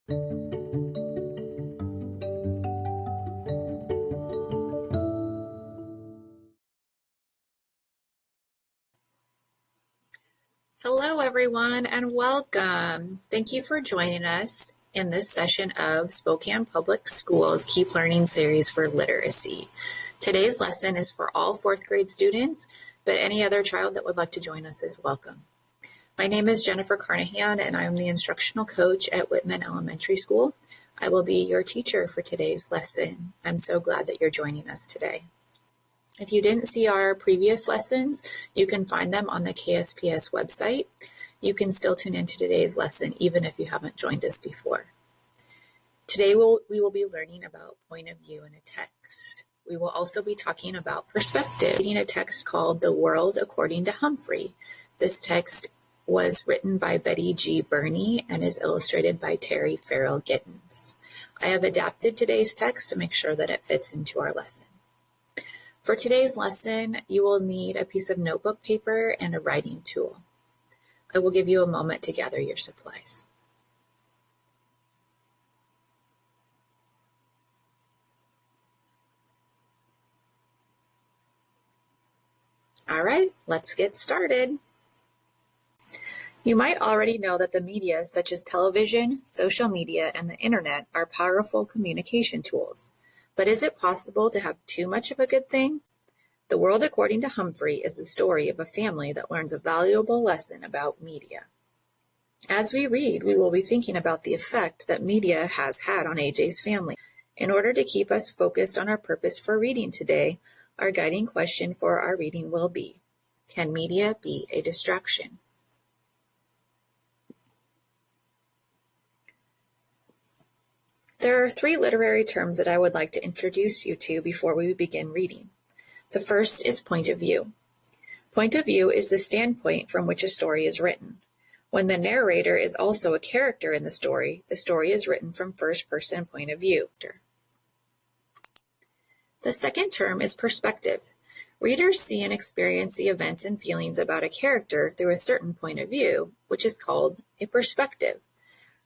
Hello, everyone, and welcome. Thank you for joining us in this session of Spokane Public Schools Keep Learning Series for Literacy. Today's lesson is for all fourth grade students, but any other child that would like to join us is welcome. My name is Jennifer Carnahan, and I am the instructional coach at Whitman Elementary School. I will be your teacher for today's lesson. I'm so glad that you're joining us today. If you didn't see our previous lessons, you can find them on the KSPS website. You can still tune into today's lesson even if you haven't joined us before. Today we will be learning about point of view in a text. We will also be talking about perspective, reading a text called The World According to Humphrey. This text was written by Betty G. Burney and is illustrated by Terry Farrell Gittens. I have adapted today's text to make sure that it fits into our lesson. For today's lesson, you will need a piece of notebook paper and a writing tool. I will give you a moment to gather your supplies. All right, let's get started. You might already know that the media such as television, social media, and the internet are powerful communication tools. But is it possible to have too much of a good thing? The World According to Humphrey is the story of a family that learns a valuable lesson about media. As we read, we will be thinking about the effect that media has had on AJ's family. In order to keep us focused on our purpose for reading today, our guiding question for our reading will be, can media be a distraction? There are three literary terms that I would like to introduce you to before we begin reading. The first is point of view. Point of view is the standpoint from which a story is written. When the narrator is also a character in the story is written from first-person point of view. The second term is perspective. Readers see and experience the events and feelings about a character through a certain point of view, which is called a perspective.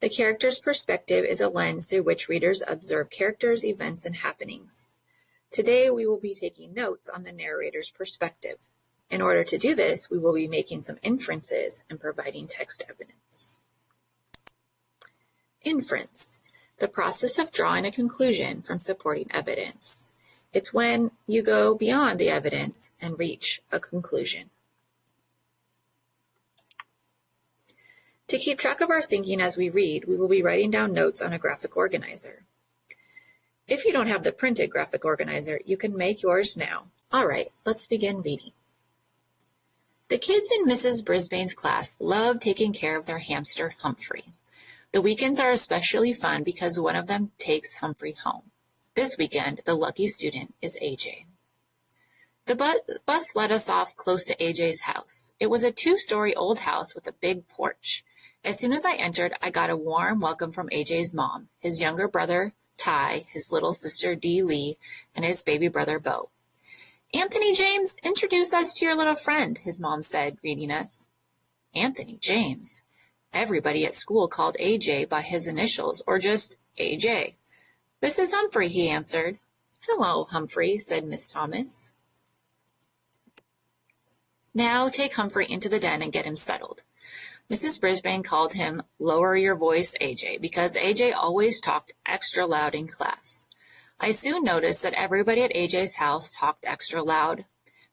The character's perspective is a lens through which readers observe characters, events, and happenings. Today, we will be taking notes on the narrator's perspective. In order to do this, we will be making some inferences and providing text evidence. Inference, the process of drawing a conclusion from supporting evidence. It's when you go beyond the evidence and reach a conclusion. To keep track of our thinking as we read, we will be writing down notes on a graphic organizer. If you don't have the printed graphic organizer, you can make yours now. All right, let's begin reading. The kids in Mrs. Brisbane's class love taking care of their hamster, Humphrey. The weekends are especially fun because one of them takes Humphrey home. This weekend, the lucky student is AJ. The bus let us off close to AJ's house. It was a 2-story old house with a big porch. As soon as I entered, I got a warm welcome from AJ's mom, his younger brother, Ty, his little sister, Dee Lee, and his baby brother, Bo. Anthony James, introduce us to your little friend, his mom said, greeting us. Anthony James. Everybody at school called AJ by his initials, or just AJ. This is Humphrey, he answered. Hello, Humphrey, said Miss Thomas. Now take Humphrey into the den and get him settled. Mrs. Brisbane called him Lower Your Voice, AJ, because AJ always talked extra loud in class. I soon noticed that everybody at AJ's house talked extra loud.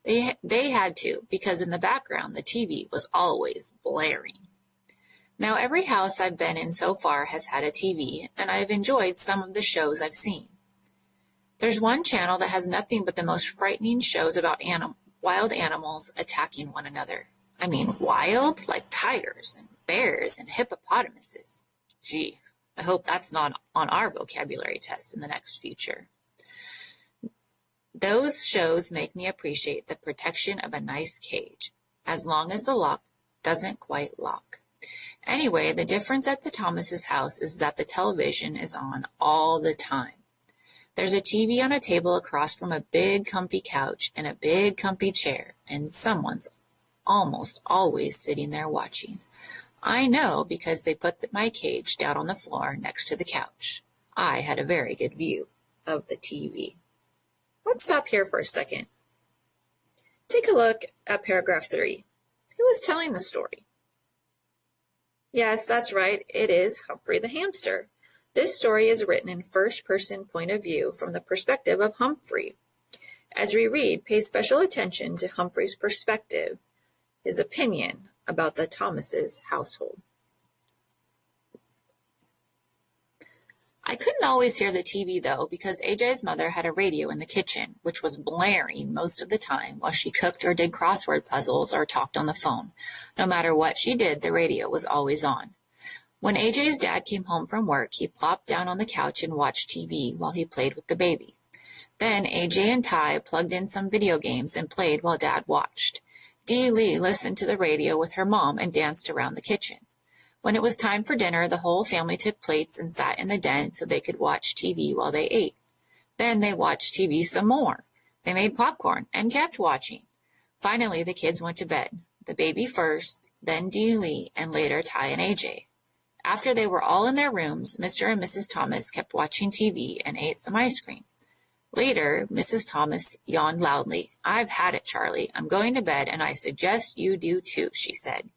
They had to, because in the background the TV was always blaring. Now every house I've been in so far has had a TV, and I've enjoyed some of the shows I've seen. There's one channel that has nothing but the most frightening shows about wild animals attacking one another. I mean, wild, like tigers and bears and hippopotamuses. Gee, I hope that's not on our vocabulary test in the next future. Those shows make me appreciate the protection of a nice cage, as long as the lock doesn't quite lock. Anyway, the difference at the Thomas's house is that the television is on all the time. There's a TV on a table across from a big comfy couch and a big comfy chair, and someone's almost always sitting there watching. I know because they put my cage down on the floor next to the couch. I had a very good view of the TV. Let's stop here for a second. Take a look at paragraph 3. Who is telling the story? Yes, that's right. It is Humphrey the hamster. This story is written in first-person point of view from the perspective of Humphrey. As we read, pay special attention to Humphrey's perspective, his opinion about the Thomases' household. I couldn't always hear the TV, though, because AJ's mother had a radio in the kitchen, which was blaring most of the time while she cooked or did crossword puzzles or talked on the phone. No matter what she did, the radio was always on. When AJ's dad came home from work, he plopped down on the couch and watched TV while he played with the baby. Then AJ and Ty plugged in some video games and played while Dad watched. Dee Lee listened to the radio with her mom and danced around the kitchen. When it was time for dinner, the whole family took plates and sat in the den so they could watch TV while they ate. Then they watched TV some more. They made popcorn and kept watching. Finally, the kids went to bed. The baby first, then Dee Lee, and later Ty and AJ. After they were all in their rooms, Mr. and Mrs. Thomas kept watching TV and ate some ice cream. Later, Mrs. Thomas yawned loudly. "I've had it, Charlie. I'm going to bed, and I suggest you do too," she said.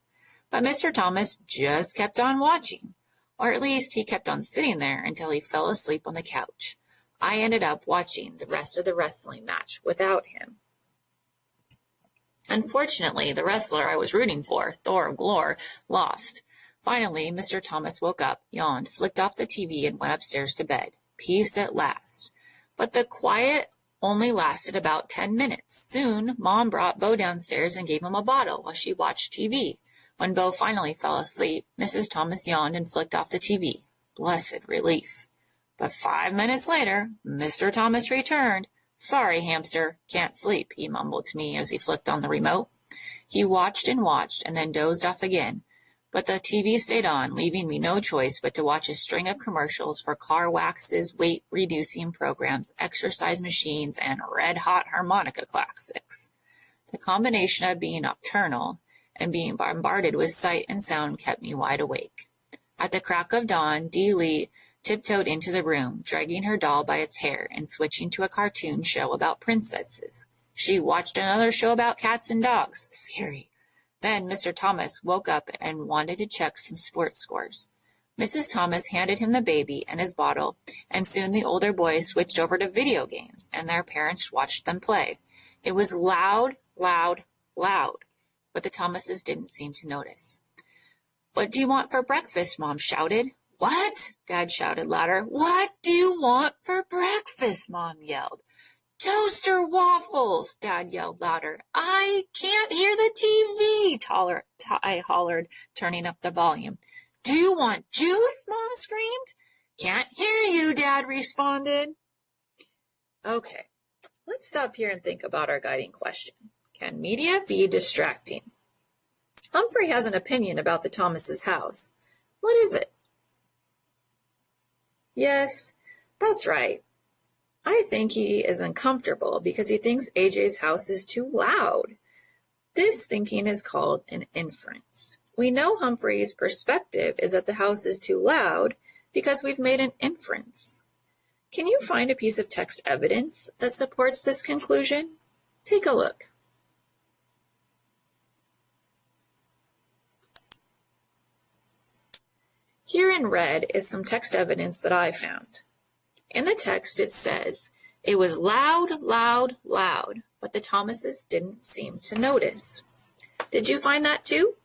But Mr. Thomas just kept on watching, or at least he kept on sitting there until he fell asleep on the couch. I ended up watching the rest of the wrestling match without him. Unfortunately, the wrestler I was rooting for, Thor of Glore, lost. Finally, Mr. Thomas woke up, yawned, flicked off the TV, and went upstairs to bed. Peace at last. But the quiet only lasted about 10 minutes. Soon, Mom brought Bo downstairs and gave him a bottle while she watched TV. When Bo finally fell asleep, Mrs. Thomas yawned and flicked off the TV. Blessed relief. But 5 minutes later, Mr. Thomas returned. "Sorry, hamster, can't sleep," he mumbled to me as he flicked on the remote. He watched and then dozed off again. But the TV stayed on, leaving me no choice but to watch a string of commercials for car waxes, weight-reducing programs, exercise machines, and red-hot harmonica classics. The combination of being nocturnal and being bombarded with sight and sound kept me wide awake. At the crack of dawn, Dee Lee tiptoed into the room, dragging her doll by its hair and switching to a cartoon show about princesses. She watched another show about cats and dogs. Scary. Then Mr. Thomas woke up and wanted to check some sports scores. Mrs. Thomas handed him the baby and his bottle, and soon the older boys switched over to video games, and their parents watched them play. It was loud, loud, loud, but the Thomases didn't seem to notice. "What do you want for breakfast?" Mom shouted. "What?" Dad shouted louder. "What do you want for breakfast?" Mom yelled. "Toaster waffles," Dad yelled louder. "I can't hear the TV," I hollered, turning up the volume. "Do you want juice?" Mom screamed. "Can't hear you," Dad responded. Okay, let's stop here and think about our guiding question. Can media be distracting? Humphrey has an opinion about the Thomases' house. What is it? Yes, that's right. I think he is uncomfortable because he thinks AJ's house is too loud. This thinking is called an inference. We know Humphrey's perspective is that the house is too loud because we've made an inference. Can you find a piece of text evidence that supports this conclusion? Take a look. Here in red is some text evidence that I found. In the text it says, "It was loud, loud, loud," but the Thomases didn't seem to notice. Did you find that too?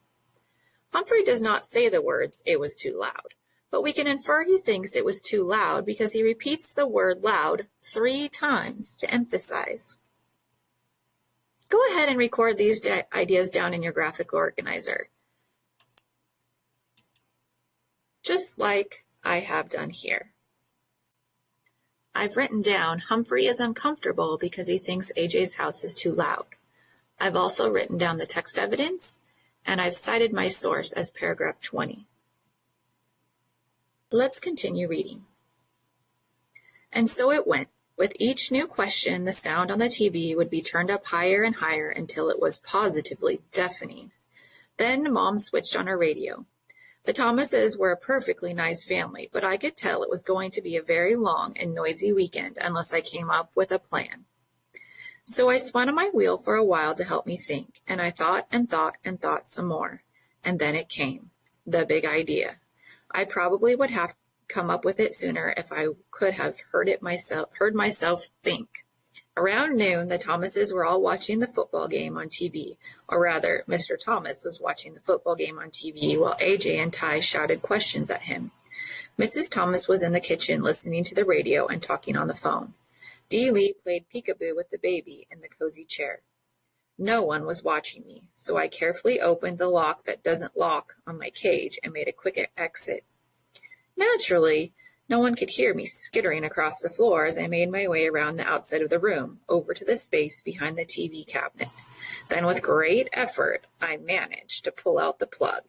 Humphrey does not say the words, "it was too loud," but we can infer he thinks it was too loud because he repeats the word loud 3 times to emphasize. Go ahead and record these ideas down in your graphic organizer, just like I have done here. I've written down, Humphrey is uncomfortable because he thinks AJ's house is too loud. I've also written down the text evidence, and I've cited my source as paragraph 20. Let's continue reading. And so it went. With each new question, the sound on the TV would be turned up higher and higher until it was positively deafening. Then Mom switched on her radio. The Thomases were a perfectly nice family, but I could tell it was going to be a very long and noisy weekend unless I came up with a plan. So I spun on my wheel for a while to help me think, and I thought and thought and thought some more. And then it came, the big idea. I probably would have come up with it sooner if I could have heard myself think. Around noon, the Thomases were all watching the football game on TV, or rather, Mr. Thomas was watching the football game on TV while AJ and Ty shouted questions at him. Mrs. Thomas was in the kitchen listening to the radio and talking on the phone. Dee Lee played peekaboo with the baby in the cozy chair. No one was watching me, so I carefully opened the lock that doesn't lock on my cage and made a quick exit. Naturally, no one could hear me skittering across the floor as I made my way around the outside of the room, over to the space behind the TV cabinet. Then with great effort, I managed to pull out the plug,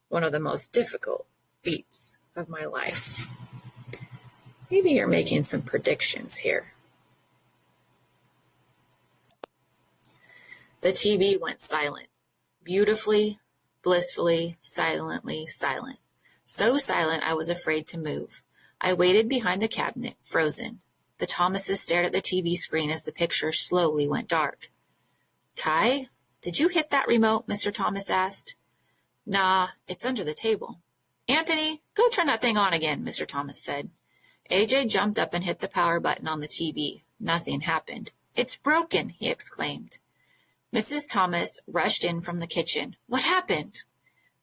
one of the most difficult feats of my life. Maybe you're making some predictions here. The TV went silent. Beautifully, blissfully, silently silent. So silent I was afraid to move. I waited behind the cabinet, frozen. The Thomases stared at the TV screen as the picture slowly went dark. Ty, did you hit that remote? Mr. Thomas asked. Nah, it's under the table. Anthony, go turn that thing on again, Mr. Thomas said. AJ jumped up and hit the power button on the TV. Nothing happened. It's broken, he exclaimed. Mrs. Thomas rushed in from the kitchen. What happened?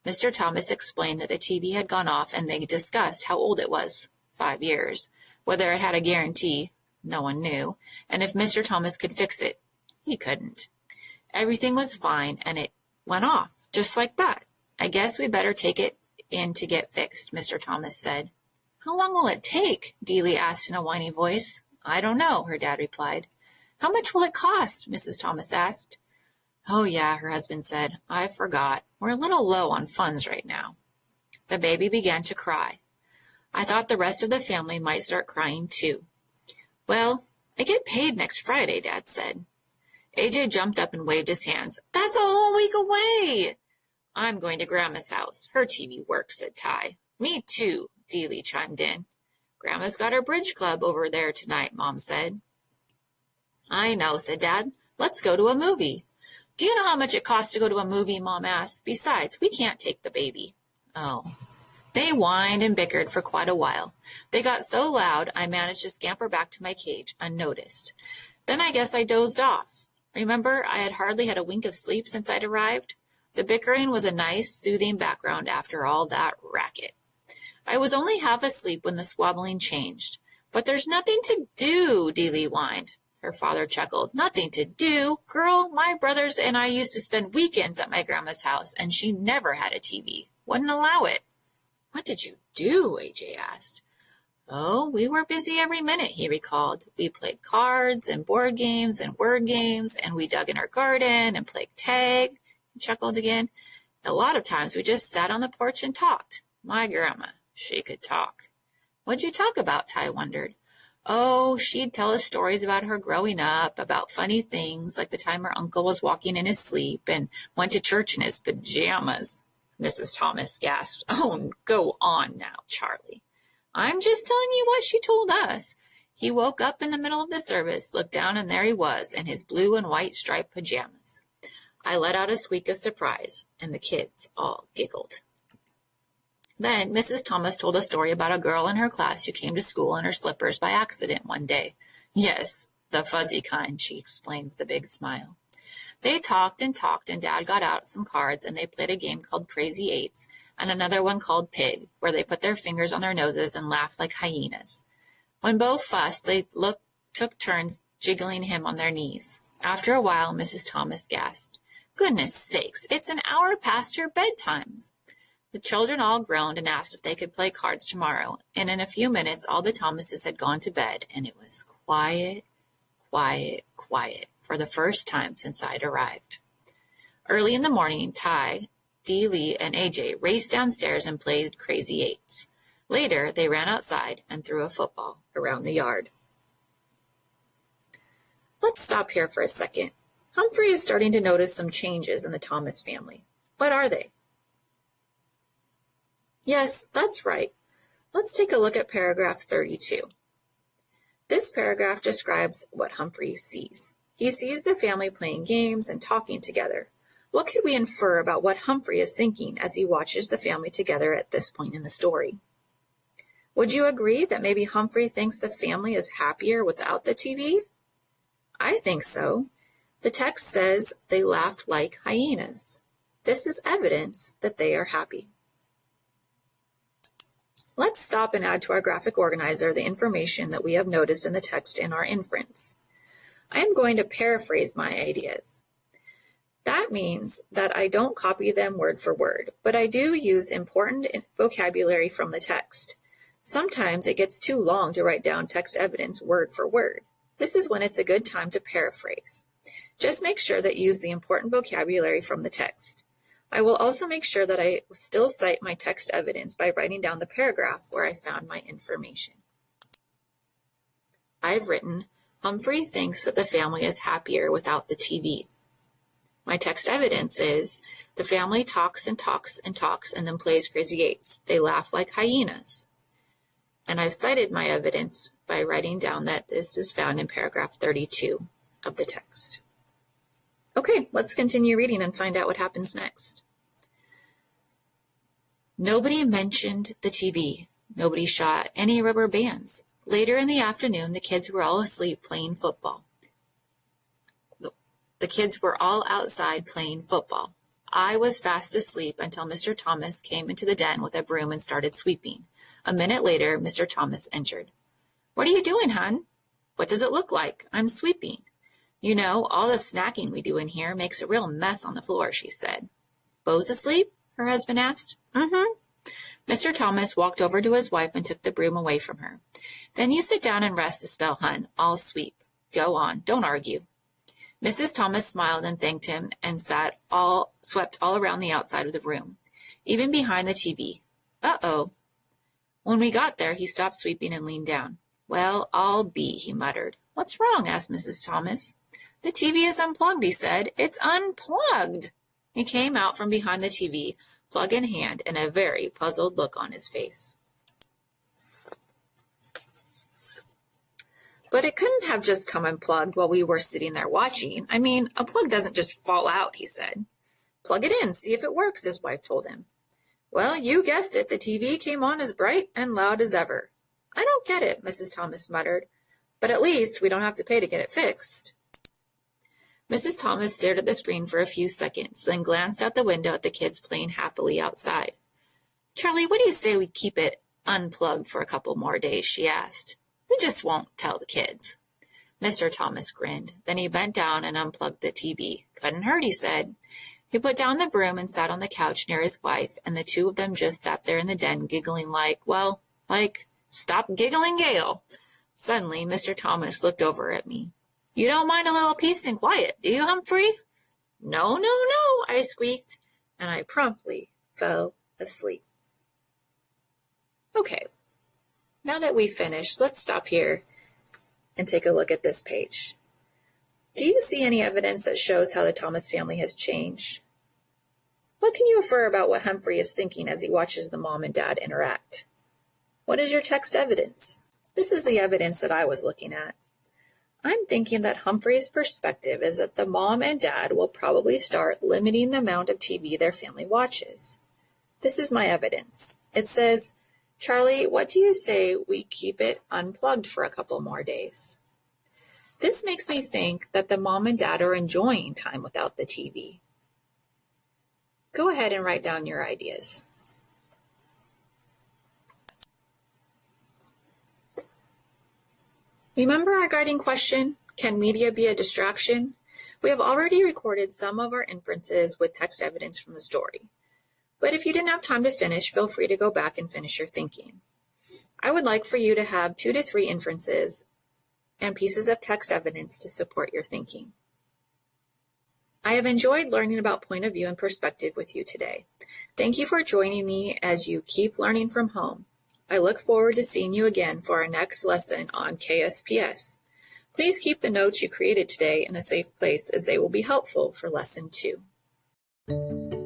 Mr. Thomas explained that the TV had gone off and they discussed how old it was. 5 years. Whether it had a guarantee, no one knew, and if Mr. Thomas could fix it. He couldn't. Everything was fine, and it went off, just like that. I guess we better take it in to get fixed, Mr. Thomas said. How long will it take? Dee Lee asked in a whiny voice. I don't know, her dad replied. How much will it cost? Mrs. Thomas asked. Oh, yeah, her husband said. I forgot. We're a little low on funds right now. The baby began to cry. I thought the rest of the family might start crying too. Well, I get paid next Friday, Dad said. AJ jumped up and waved his hands. That's a whole week away. I'm going to Grandma's house. Her TV works, said Ty. Me too, Dee Lee chimed in. Grandma's got her bridge club over there tonight, Mom said. I know, said Dad. Let's go to a movie. Do you know how much it costs to go to a movie? Mom asked. Besides, we can't take the baby. Oh. They whined and bickered for quite a while. They got so loud I managed to scamper back to my cage unnoticed. Then I guess I dozed off. Remember, I had hardly had a wink of sleep since I'd arrived. The bickering was a nice, soothing background after all that racket. I was only half asleep when the squabbling changed. But there's nothing to do, Dee Lee whined. Her father chuckled. Nothing to do? Girl, my brothers and I used to spend weekends at my grandma's house, and she never had a TV. Wouldn't allow it. What did you do? AJ asked. Oh, we were busy every minute, he recalled. We played cards and board games and word games, and we dug in our garden and played tag, he chuckled again. A lot of times we just sat on the porch and talked. My grandma, she could talk. What'd you talk about? Ty wondered. Oh, she'd tell us stories about her growing up, about funny things, like the time her uncle was walking in his sleep and went to church in his pajamas. Mrs. Thomas gasped. Oh, go on now, Charlie. I'm just telling you what she told us. He woke up in the middle of the service, looked down, and there he was in his blue and white striped pajamas. I let out a squeak of surprise, and the kids all giggled. Then Mrs. Thomas told a story about a girl in her class who came to school in her slippers by accident one day. Yes, the fuzzy kind, she explained with a big smile. They talked, and Dad got out some cards, and they played a game called Crazy Eights and another one called Pig, where they put their fingers on their noses and laughed like hyenas. When both fussed, they took turns jiggling him on their knees. After a while, Mrs. Thomas gasped, Goodness sakes, it's an hour past your bedtimes. The children all groaned and asked if they could play cards tomorrow, and in a few minutes all the Thomases had gone to bed, and it was quiet, quiet, quiet, for the first time since I'd arrived. Early in the morning, Ty, Dee Lee, and AJ raced downstairs and played Crazy Eights. Later, they ran outside and threw a football around the yard. Let's stop here for a second. Humphrey is starting to notice some changes in the Thomas family. What are they? Yes, that's right. Let's take a look at paragraph 32. This paragraph describes what Humphrey sees. He sees the family playing games and talking together. What could we infer about what Humphrey is thinking as he watches the family together at this point in the story? Would you agree that maybe Humphrey thinks the family is happier without the TV? I think so. The text says they laughed like hyenas. This is evidence that they are happy. Let's stop and add to our graphic organizer the information that we have noticed in the text in our inference. I am going to paraphrase my ideas. That means that I don't copy them word for word, but I do use important vocabulary from the text. Sometimes it gets too long to write down text evidence word for word. This is when it's a good time to paraphrase. Just make sure that you use the important vocabulary from the text. I will also make sure that I still cite my text evidence by writing down the paragraph where I found my information. I've written, Humphrey thinks that the family is happier without the TV. My text evidence is, the family talks and talks and talks and then plays crazy eights. They laugh like hyenas. And I've cited my evidence by writing down that this is found in paragraph 32 of the text. Okay, let's continue reading and find out what happens next. Nobody mentioned the TV. Nobody shot any rubber bands. Later in the afternoon, the kids were all asleep playing football. The kids were all outside playing football. I was fast asleep until Mr. Thomas came into the den with a broom and started sweeping. A minute later, Mr. Thomas entered. What are you doing, hon? What does it look like? I'm sweeping. You know, all the snacking we do in here makes a real mess on the floor, she said. Beau's asleep? Her husband asked. Mm-hmm. Mr. Thomas walked over to his wife and took the broom away from her. Then you sit down and rest a spell, hon. I'll sweep. Go on. Don't argue. Mrs. Thomas smiled and thanked him and swept all around the outside of the room, even behind the TV. Uh-oh. When we got there, he stopped sweeping and leaned down. Well, I'll be, he muttered. What's wrong? Asked Mrs. Thomas. The TV is unplugged, he said. It's unplugged. He came out from behind the TV, plug in hand, and a very puzzled look on his face. But it couldn't have just come unplugged while we were sitting there watching. I mean, a plug doesn't just fall out, he said. Plug it in, see if it works, his wife told him. Well, you guessed it, the TV came on as bright and loud as ever. I don't get it, Mrs. Thomas muttered, but at least we don't have to pay to get it fixed. Mrs. Thomas stared at the screen for a few seconds, then glanced out the window at the kids playing happily outside. Charlie, what do you say we keep it unplugged for a couple more days, she asked. We just won't tell the kids. Mr. Thomas grinned. Then he bent down and unplugged the TV. Couldn't hurt, he said. He put down the broom and sat on the couch near his wife, and the two of them just sat there in the den giggling like, stop giggling, Gail. Suddenly, Mr. Thomas looked over at me. You don't mind a little peace and quiet, do you, Humphrey? No, no, no, I squeaked, and I promptly fell asleep. Okay, now that we've finished, let's stop here and take a look at this page. Do you see any evidence that shows how the Thomas family has changed? What can you infer about what Humphrey is thinking as he watches the mom and dad interact? What is your text evidence? This is the evidence that I was looking at. I'm thinking that Humphrey's perspective is that the mom and dad will probably start limiting the amount of TV their family watches. This is my evidence. It says, Charlie, what do you say we keep it unplugged for a couple more days? This makes me think that the mom and dad are enjoying time without the TV. Go ahead and write down your ideas. Remember our guiding question, can media be a distraction? We have already recorded some of our inferences with text evidence from the story. But if you didn't have time to finish, feel free to go back and finish your thinking. I would like for you to have 2 to 3 inferences and pieces of text evidence to support your thinking. I have enjoyed learning about point of view and perspective with you today. Thank you for joining me as you keep learning from home. I look forward to seeing you again for our next lesson on KSPS. Please keep the notes you created today in a safe place as they will be helpful for lesson 2.